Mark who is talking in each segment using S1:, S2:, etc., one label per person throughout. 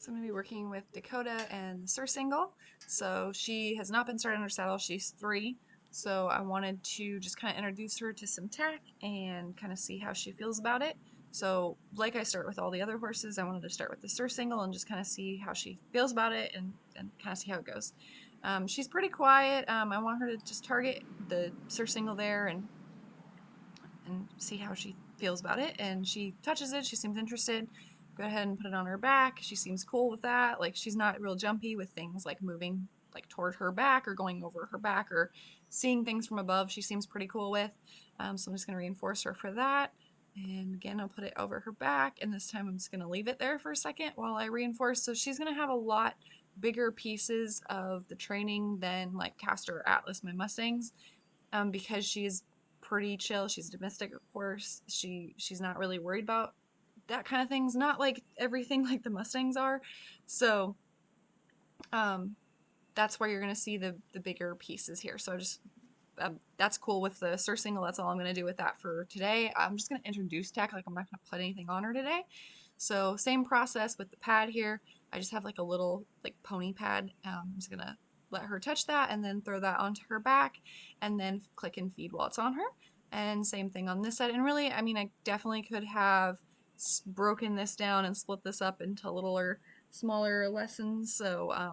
S1: So I'm going to be working with Dakota and Surcingle. So she has not been started on her saddle. She's 3. So I wanted to just kind of introduce her to some tack and kind of see how she feels about it. So like I start with all the other horses, I wanted to start with the Surcingle and just kind of see how she feels about it and kind of see how it goes. She's pretty quiet. I want her to just target the Surcingle there and see how she feels about it. And she touches it. She seems interested. Go ahead and put it on her back. She seems cool with that. Like she's not real jumpy with things like moving like toward her back or going over her back or seeing things from above. She seems pretty cool with. So I'm just going to reinforce her for that. And again, I'll put it over her back. And this time I'm just going to leave it there for a second while I reinforce. So she's going to have a lot bigger pieces of the training than like Castor or Atlas, my Mustangs, because she's pretty chill. She's domestic, of course. She's not really worried about that kind of things. Not like everything like the Mustangs are. So um, that's where you're gonna see the bigger pieces here. So just that's cool with the Surcingle. That's all I'm gonna do with that for today. I'm just gonna introduce tech. Like I'm not gonna put anything on her today. So same process with the pad here. I just have like a little like pony pad. I'm just gonna let her touch that and then throw that onto her back and then click and feed while it's on her. And same thing on this side. And really, I mean, I definitely could have broken this down and split this up into littler, smaller lessons. So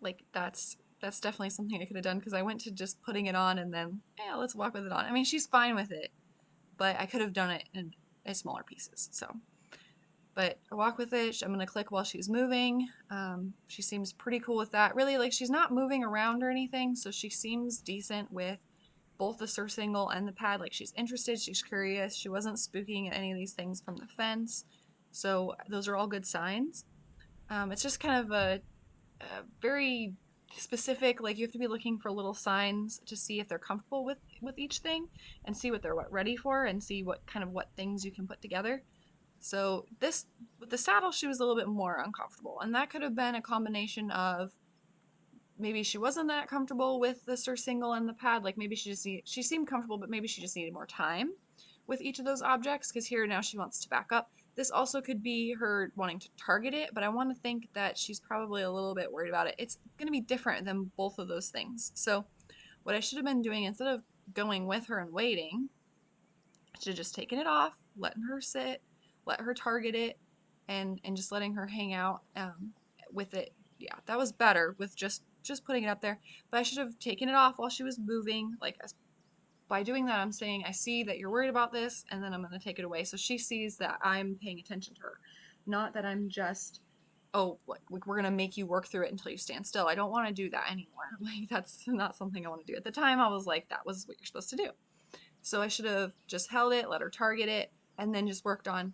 S1: like that's definitely something I could have done because I went to just putting it on and then yeah, let's walk with it on. I mean, she's fine with it, but I could have done it in smaller pieces. So but I walk with it. I'm gonna click while she's moving. She seems pretty cool with that. Really, like she's not moving around or anything, so she seems decent with both the surcingle and the pad. Like she's interested, she's curious. She wasn't spooking at any of these things from the fence, so those are all good signs. It's just kind of a very specific. Like you have to be looking for little signs to see if they're comfortable with each thing, and see what they're ready for, and see what things you can put together. So this with the saddle, she was a little bit more uncomfortable, and that could have been a combination of maybe she wasn't that comfortable with the surcingle and the pad. Like maybe she seemed comfortable, but maybe she just needed more time with each of those objects. Because here now she wants to back up. This also could be her wanting to target it, but I want to think that she's probably a little bit worried about it. It's going to be different than both of those things. So what I should have been doing instead of going with her and waiting, I should have just taken it off, letting her sit, let her target it, and just letting her hang out with it. Yeah, that was better with just putting it up there. But I should have taken it off while she was moving. Like by doing that, I'm saying I see that you're worried about this, and then I'm gonna take it away. So she sees that I'm paying attention to her, not that I'm just oh like we're gonna make you work through it until you stand still. I don't want to do that anymore. Like that's not something I want to do. At the time, I was like that was what you're supposed to do. So I should have just held it, let her target it, and then just worked on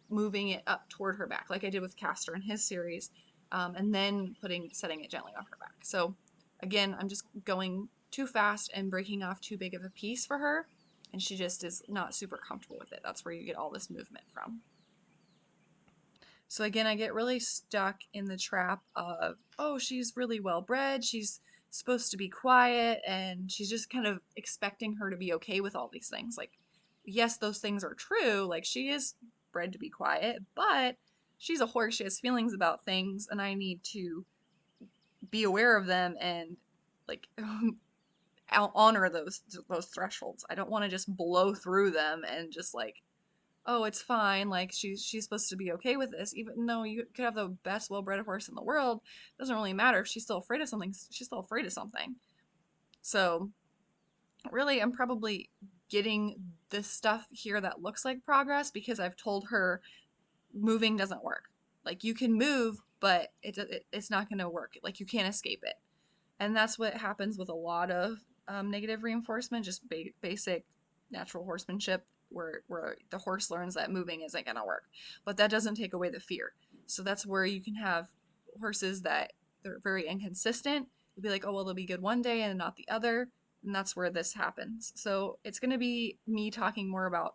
S1: moving it up toward her back, like I did with Castor in his series, and then setting it gently on her back. So again, I'm just going too fast and breaking off too big of a piece for her, and she just is not super comfortable with it. That's where you get all this movement from. So again, I get really stuck in the trap of, oh, she's really well bred, she's supposed to be quiet, and she's just kind of expecting her to be okay with all these things. Like, yes, those things are true. Like, she is bred to be quiet, but she's a horse. She has feelings about things, and I need to be aware of them and like honor those thresholds. I don't want to just blow through them and just like oh, it's fine. Like she's supposed to be okay with this, even though you could have the best well-bred horse in the world. It doesn't really matter if she's still afraid of something. She's still afraid of something. So really, I'm probably getting this stuff here that looks like progress because I've told her moving doesn't work. Like you can move, but it's not going to work. Like you can't escape it. And that's what happens with a lot of negative reinforcement, just basic natural horsemanship, where the horse learns that moving isn't going to work. But that doesn't take away the fear. So that's where you can have horses that they're very inconsistent. You'll be like, oh, well, they'll be good one day and not the other. And that's where this happens. So it's going to be me talking more about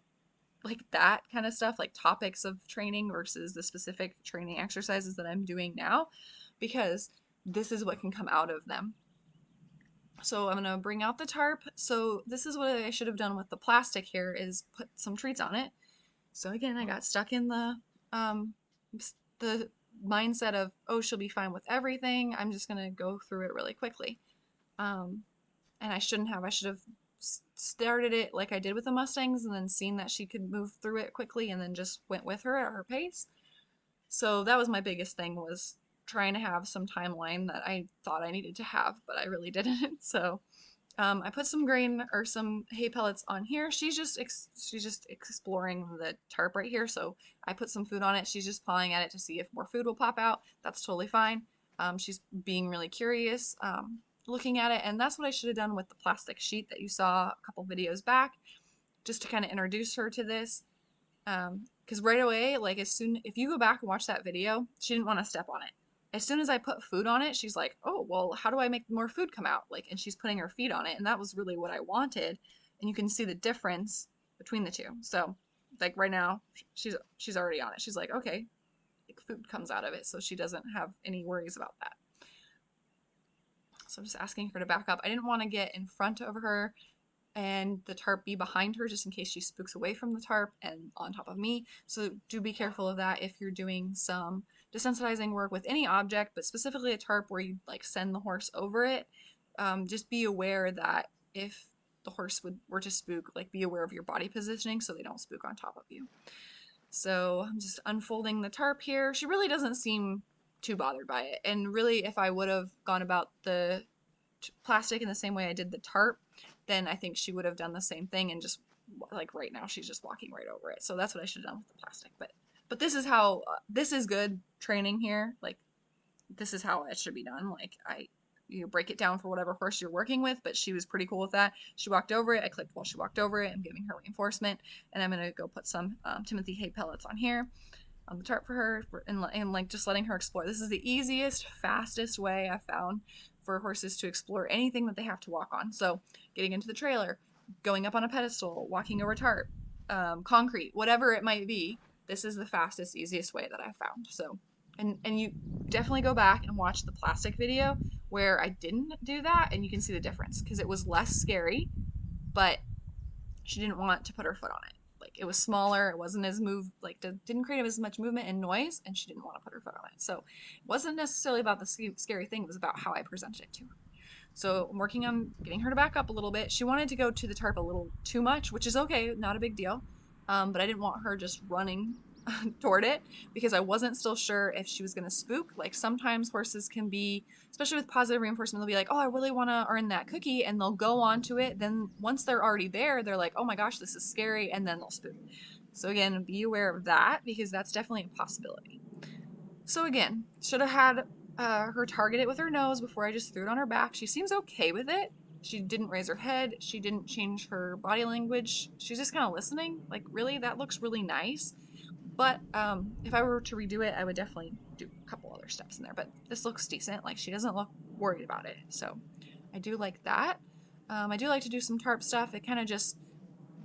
S1: like that kind of stuff, like topics of training versus the specific training exercises that I'm doing now, because this is what can come out of them. So I'm gonna bring out the tarp. So this is what I should have done with the plastic here is put some treats on it. So again, I got stuck in um the mindset of, oh, she'll be fine with everything. I'm just gonna go through it really quickly. Um, and I shouldn't have. I should have started it like I did with the Mustangs and then seen that she could move through it quickly and then just went with her at her pace. So that was my biggest thing, was trying to have some timeline that I thought I needed to have, but I really didn't. So I put some grain or some hay pellets on here. She's just exploring the tarp right here. So I put some food on it. She's just pawing at it to see if more food will pop out. That's totally fine. She's being really curious, looking at it, and that's what I should have done with the plastic sheet that you saw a couple videos back, just to kind of introduce her to this. Because right away, like if you go back and watch that video, she didn't want to step on it. As soon as I put food on it, she's like, oh, well, how do I make more food come out? Like, and she's putting her feet on it, and that was really what I wanted. And you can see the difference between the two. So, like right now, she's already on it. She's like, okay, like food comes out of it, so she doesn't have any worries about that. So I'm just asking her to back up. I didn't want to get in front of her and the tarp be behind her just in case she spooks away from the tarp and on top of me. So do be careful of that if you're doing some desensitizing work with any object, but specifically a tarp where you like send the horse over it. Just be aware that if the horse were to spook, like be aware of your body positioning so they don't spook on top of you. So I'm just unfolding the tarp here. She really doesn't seem too bothered by it. And really, if I would have gone about the plastic in the same way I did the tarp, then I think she would have done the same thing, and just like right now she's just walking right over it. So that's what I should have done with the plastic. But this is how this is good training here. Like this is how it should be done. Like you break it down for whatever horse you're working with, but she was pretty cool with that. She walked over it. I clicked while she walked over it. I'm giving her reinforcement, and I'm gonna go put some Timothy hay pellets on here on the tarp for her, and like just letting her explore. This is the easiest, fastest way I've found for horses to explore anything that they have to walk on. So getting into the trailer, going up on a pedestal, walking over tarp, concrete, whatever it might be, this is the fastest, easiest way that I've found. So, and you definitely go back and watch the plastic video where I didn't do that, and you can see the difference because it was less scary, but she didn't want to put her foot on it. Like it was smaller, it wasn't as didn't create as much movement and noise, and she didn't want to put her foot on it. So it wasn't necessarily about the scary thing, it was about how I presented it to her. So I'm working on getting her to back up a little bit. She wanted to go to the tarp a little too much, which is okay, not a big deal. But I didn't want her just running toward it because I wasn't still sure if she was going to spook. Like sometimes horses can be, especially with positive reinforcement, they'll be like, oh, I really want to earn that cookie, and they'll go on to it. Then once they're already there, they're like, oh my gosh, this is scary, and then they'll spook. So again, be aware of that because that's definitely a possibility. So again, should have had her target it with her nose before I just threw it on her back. She seems okay with it. She didn't raise her head. She didn't change her body language. She's just kind of listening. Like, really, that looks really nice. But if I were to redo it, I would definitely do a couple other steps in there. But this looks decent. Like, she doesn't look worried about it. So I do like that. I do like to do some tarp stuff. It kind of just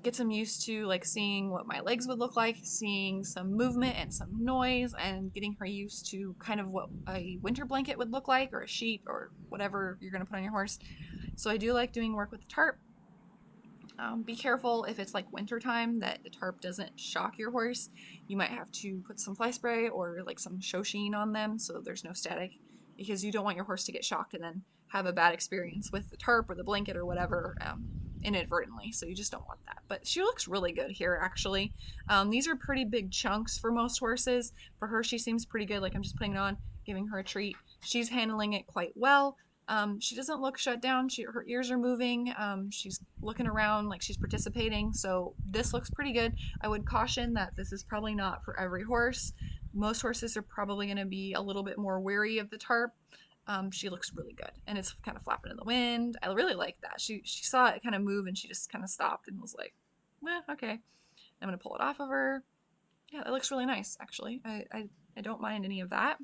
S1: gets them used to like seeing what my legs would look like, seeing some movement and some noise, and getting her used to kind of what a winter blanket would look like, or a sheet, or whatever you're going to put on your horse. So I do like doing work with the tarp. Be careful if it's like winter time that the tarp doesn't shock your horse. You might have to put some fly spray or like some show sheen on them so there's no static, because you don't want your horse to get shocked and then have a bad experience with the tarp or the blanket or whatever inadvertently. So you just don't want that. But she looks really good here actually. These are pretty big chunks for most horses. For her, she seems pretty good. Like I'm just putting it on, giving her a treat. She's handling it quite well. She doesn't look shut down. Her ears are moving. She's looking around like she's participating. So this looks pretty good. I would caution that this is probably not for every horse. Most horses are probably going to be a little bit more wary of the tarp. She looks really good, and it's kind of flapping in the wind. I really like that. She saw it kind of move, and she just kind of stopped and was like, okay. I'm gonna pull it off of her. Yeah, it looks really nice actually. I don't mind any of that.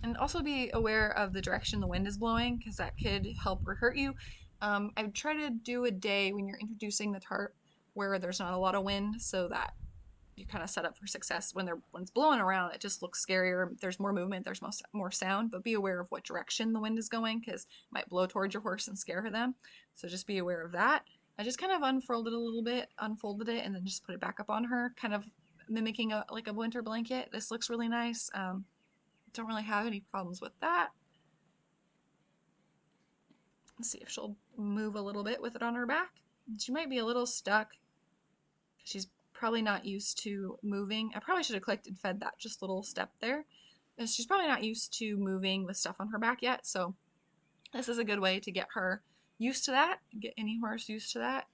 S1: And also be aware of the direction the wind is blowing because that could help or hurt you. I would try to do a day when you're introducing the tarp where there's not a lot of wind so that you kind of set up for success. When it's blowing around, it just looks scarier. There's more movement, there's more sound, but be aware of what direction the wind is going because it might blow towards your horse and scare them. So just be aware of that. I just kind of unfurled it a little bit, unfolded it, and then just put it back up on her, kind of mimicking like a winter blanket. This looks really nice. Don't really have any problems with that. Let's see if she'll move a little bit with it on her back. She might be a little stuck. She's probably not used to moving. I probably should have clicked and fed that just little step there. She's probably not used to moving with stuff on her back yet, so this is a good way to get her used to that, get any horse used to that.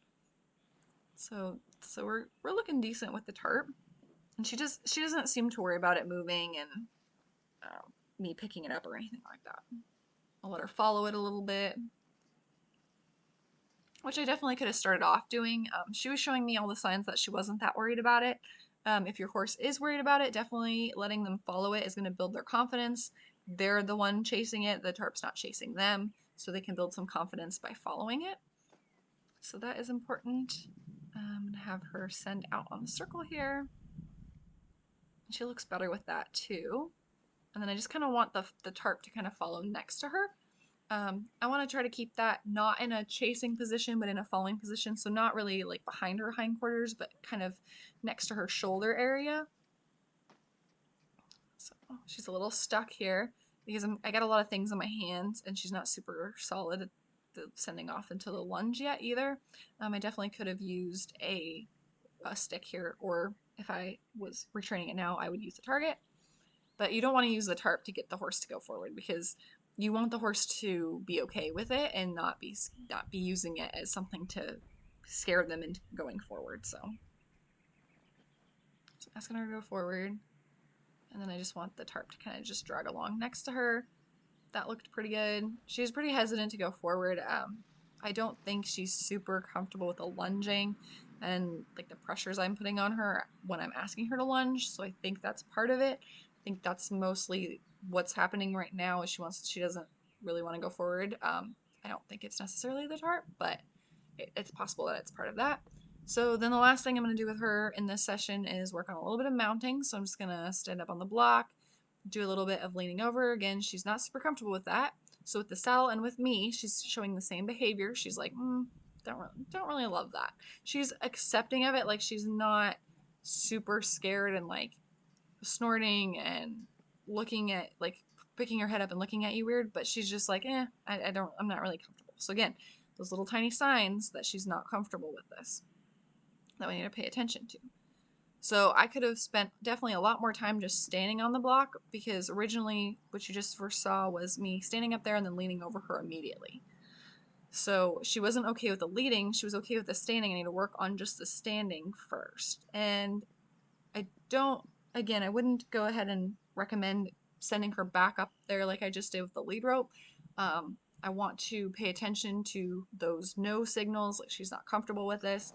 S1: So we're looking decent with the tarp, and she doesn't seem to worry about it moving and me picking it up or anything like that. I'll let her follow it a little bit, which I definitely could have started off doing. She was showing me all the signs that she wasn't that worried about it. If your horse is worried about it, definitely letting them follow it is going to build their confidence. They're the one chasing it, the tarp's not chasing them, so they can build some confidence by following it. So that is important. I'm going to have her send out on the circle here. She looks better with that too. And then I just kind of want the tarp to kind of follow next to her. I want to try to keep that not in a chasing position, but in a following position. So not really like behind her hindquarters, but kind of next to her shoulder area. So she's a little stuck here because I got a lot of things in my hands and she's not super solid at sending off into the lunge yet either. I definitely could have used a stick here, or if I was retraining it now, I would use the target. But you don't want to use the tarp to get the horse to go forward because you want the horse to be okay with it and not be using it as something to scare them into going forward. So asking her to go forward, and then I just want the tarp to kind of just drag along next to her. That looked pretty good. She was pretty hesitant to go forward. I don't think she's super comfortable with the lunging and like the pressures I'm putting on her when I'm asking her to lunge. So I think that's part of it. I think that's mostly what's happening right now is she doesn't really want to go forward. I don't think it's necessarily the tarp, but it's possible that it's part of that. So then the last thing I'm going to do with her in this session is work on a little bit of mounting. So I'm just going to stand up on the block, do a little bit of leaning over. Again, she's not super comfortable with that. So with the saddle and with me, she's showing the same behavior. She's like, don't really love that. She's accepting of it, like she's not super scared and like snorting and looking at like picking her head up and looking at you weird, but she's just like, I'm not really comfortable. So again, those little tiny signs that she's not comfortable with this that we need to pay attention to. So I could have spent definitely a lot more time just standing on the block because originally what you just first saw was me standing up there and then leaning over her immediately. So she wasn't okay with the leading, she was okay with the standing. I need to work on just the standing first. And I wouldn't go ahead and recommend sending her back up there like I just did with the lead rope. I want to pay attention to those no signals, like she's not comfortable with this.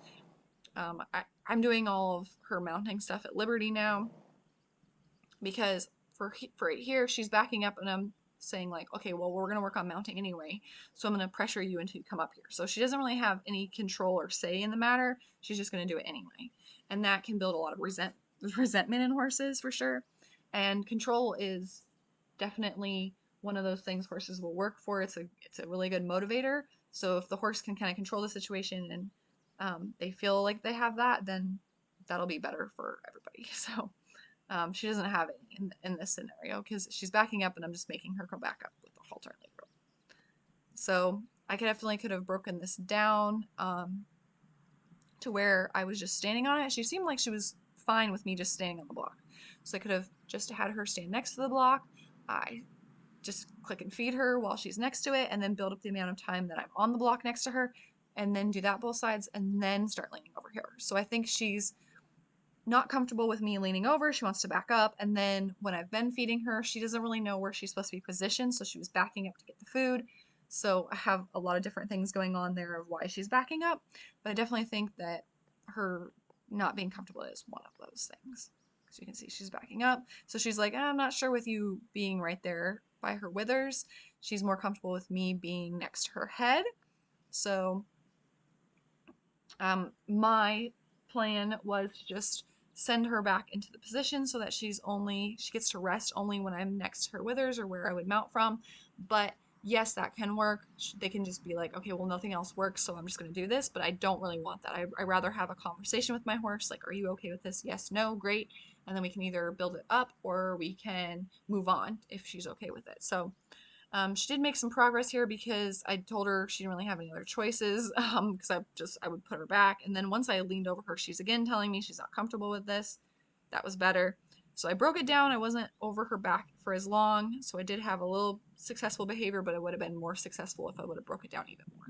S1: I'm doing all of her mounting stuff at Liberty now because for right here, she's backing up and I'm saying like, okay, well, we're going to work on mounting anyway. So I'm going to pressure you until you come up here. So she doesn't really have any control or say in the matter. She's just going to do it anyway. And that can build a lot of resentment in horses for sure. And control is definitely one of those things horses will work for. It's a really good motivator. So if the horse can kind of control the situation and they feel like they have that, then that'll be better for everybody. So she doesn't have any in this scenario because she's backing up and I'm just making her go back up with the halter and lead rope. So I definitely could have broken this down to where I was just standing on it. She seemed like she was fine with me just standing on the block. So I could have just had her stand next to the block. I just click and feed her while she's next to it and then build up the amount of time that I'm on the block next to her and then do that both sides and then start leaning over here. So I think she's not comfortable with me leaning over. She wants to back up. And then when I've been feeding her, she doesn't really know where she's supposed to be positioned. So she was backing up to get the food. So I have a lot of different things going on there of why she's backing up. But I definitely think that her not being comfortable is one of those things. So you can see she's backing up. So she's like, I'm not sure with you being right there by her withers. She's more comfortable with me being next to her head. So my plan was to just send her back into the position so that she gets to rest only when I'm next to her withers or where I would mount from. But yes, that can work. They can just be like, okay, well, nothing else works, so I'm just going to do this. But I don't really want that. I rather have a conversation with my horse. Like, are you okay with this? Yes, no, great. And then we can either build it up or we can move on if she's okay with it. So she did make some progress here because I told her she didn't really have any other choices because I would put her back. And then once I leaned over her, she's again telling me she's not comfortable with this. That was better. So I broke it down. I wasn't over her back for as long. So I did have a little successful behavior, but it would have been more successful if I would have broke it down even more.